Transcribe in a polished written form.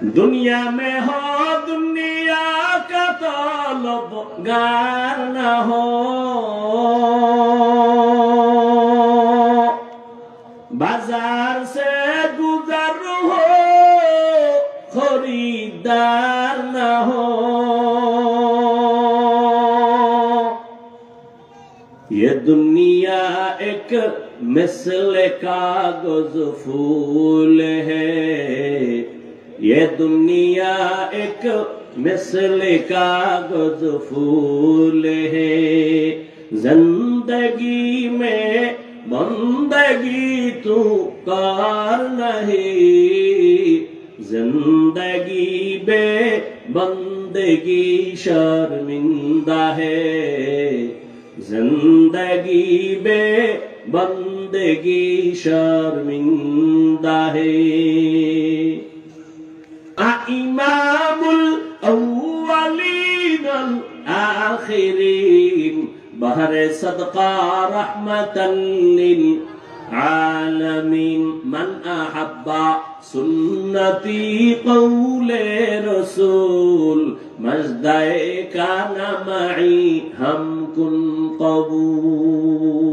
दुनिया में हो दुनिया का तलबगार न हो, बाजार से गुजर हो खरीदार न हो। ये दुनिया एक मिसल कागज फूल है, ये दुनिया एक मिसल कागज फूल है। जिंदगी में बंदगी तू कार नहीं, जिंदगी बे बंदगी शर्मिंदा है, जिंदगी बे बंदगी शर्मिंदा है। इमामुल अव्वलीन अल आखिरीन बहरे सदका रहमतन लिल आलमीन। मन अहब्बा सुन्नती कौले रसूल मजदाए काना मई हम कुन कबूल।